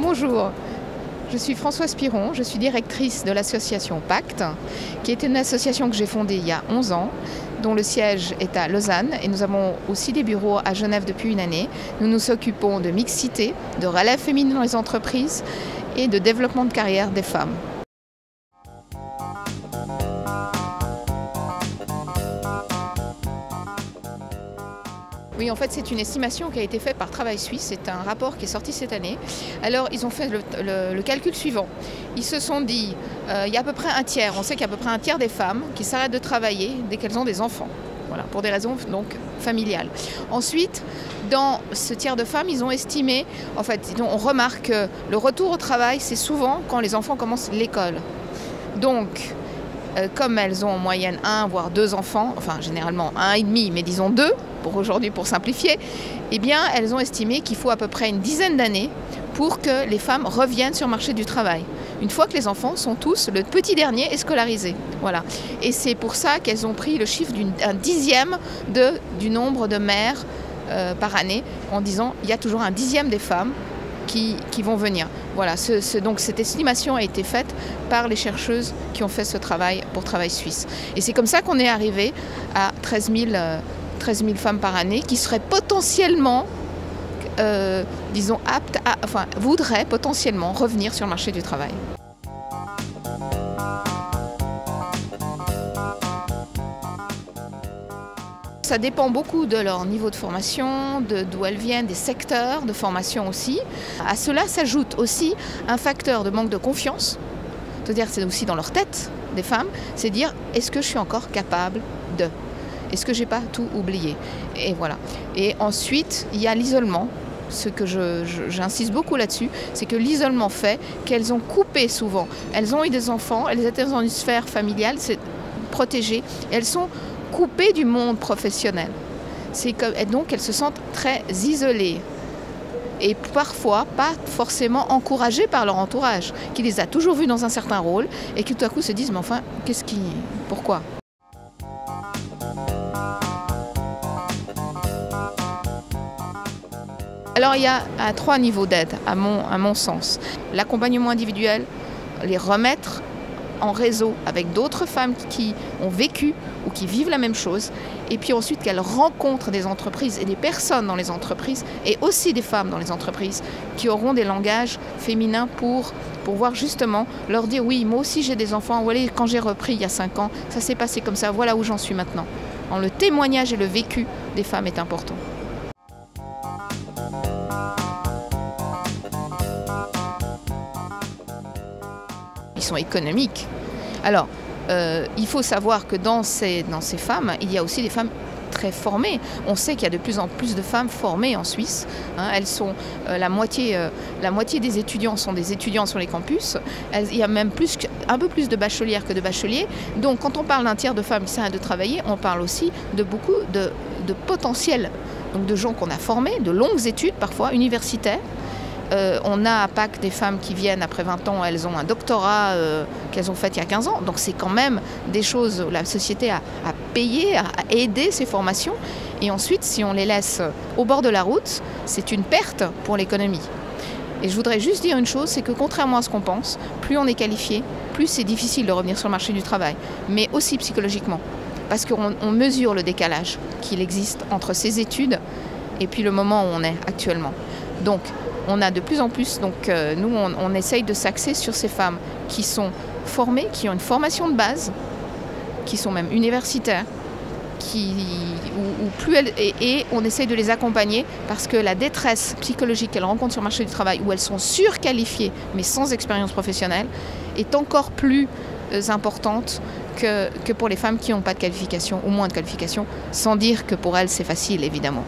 Bonjour, je suis Françoise Piron, je suis directrice de l'association Pacte, qui est une association que j'ai fondée il y a 11 ans, dont le siège est à Lausanne et nous avons aussi des bureaux à Genève depuis une année. Nous nous occupons de mixité, de relève féminine dans les entreprises et de développement de carrière des femmes. Oui, en fait, c'est une estimation qui a été faite par Travail Suisse. C'est un rapport qui est sorti cette année. Alors, ils ont fait le calcul suivant. Ils se sont dit, il y a à peu près un tiers, on sait qu'il y a à peu près un tiers des femmes qui s'arrêtent de travailler dès qu'elles ont des enfants. Voilà, pour des raisons donc familiales. Ensuite, dans ce tiers de femmes, ils ont estimé, en fait, on remarque que le retour au travail, c'est souvent quand les enfants commencent l'école. Donc, comme elles ont en moyenne 1 voire 2 enfants, enfin généralement 1,5, mais disons 2 pour aujourd'hui pour simplifier, eh bien elles ont estimé qu'il faut à peu près une dizaine d'années pour que les femmes reviennent sur le marché du travail. Une fois que les enfants sont tous, le petit dernier est scolarisé. Voilà. Et c'est pour ça qu'elles ont pris le chiffre d'un dixième du nombre de mères par année, en disant il y a toujours un dixième des femmes qui vont venir. Voilà, donc cette estimation a été faite par les chercheuses qui ont fait ce travail pour Travail Suisse. Et c'est comme ça qu'on est arrivé à 13 000 femmes par année qui seraient potentiellement, disons, voudraient potentiellement revenir sur le marché du travail. Ça dépend beaucoup de leur niveau de formation, d'où elles viennent, des secteurs de formation aussi. À cela s'ajoute aussi un facteur de manque de confiance, c'est-à-dire que c'est aussi dans leur tête des femmes, c'est dire est-ce que je suis encore capable de ? Est-ce que je n'ai pas tout oublié ? Et voilà. Et ensuite, il y a l'isolement. Ce que j'insiste beaucoup là-dessus, c'est que l'isolement fait qu'elles ont coupé souvent. Elles ont eu des enfants, elles étaient dans une sphère familiale, c'est protégée, et elles sont coupées du monde professionnel. Et donc elles se sentent très isolées et parfois pas forcément encouragées par leur entourage, qui les a toujours vues dans un certain rôle et qui tout à coup se disent mais enfin, pourquoi ? Alors il y a 3 niveaux d'aide à mon sens. L'accompagnement individuel, les remettre en réseau avec d'autres femmes qui ont vécu ou qui vivent la même chose, et puis ensuite qu'elles rencontrent des entreprises et des personnes dans les entreprises, et aussi des femmes dans les entreprises, qui auront des langages féminins pour pouvoir justement leur dire oui, moi aussi j'ai des enfants, voilà, quand j'ai repris il y a 5 ans, ça s'est passé comme ça, voilà où j'en suis maintenant. Le témoignage et le vécu des femmes est important. Ils sont économiques. Alors, il faut savoir que dans ces femmes, il y a aussi des femmes très formées. On sait qu'il y a de plus en plus de femmes formées en Suisse. Elles sont la moitié des étudiants sont des étudiants sur les campus. Il y a même un peu plus de bachelières que de bacheliers. Donc, quand on parle d'un tiers de femmes qui s'arrêtent de travailler, on parle aussi de beaucoup de potentiel. Donc, de gens qu'on a formés, de longues études parfois universitaires. On a à Pâques des femmes qui viennent après 20 ans, elles ont un doctorat qu'elles ont fait il y a 15 ans. Donc c'est quand même des choses où la société a payé, a aidé ces formations. Et ensuite, si on les laisse au bord de la route, c'est une perte pour l'économie. Et je voudrais juste dire une chose, c'est que contrairement à ce qu'on pense, plus on est qualifié, plus c'est difficile de revenir sur le marché du travail, mais aussi psychologiquement. Parce qu'on mesure le décalage qu'il existe entre ces études et puis le moment où on est actuellement. Donc, on a de plus en plus, nous on essaye de s'axer sur ces femmes qui sont formées, qui ont une formation de base, qui sont même universitaires, et on essaye de les accompagner parce que la détresse psychologique qu'elles rencontrent sur le marché du travail, où elles sont surqualifiées mais sans expérience professionnelle, est encore plus importante que pour les femmes qui n'ont pas de qualification ou moins de qualification, sans dire que pour elles c'est facile évidemment.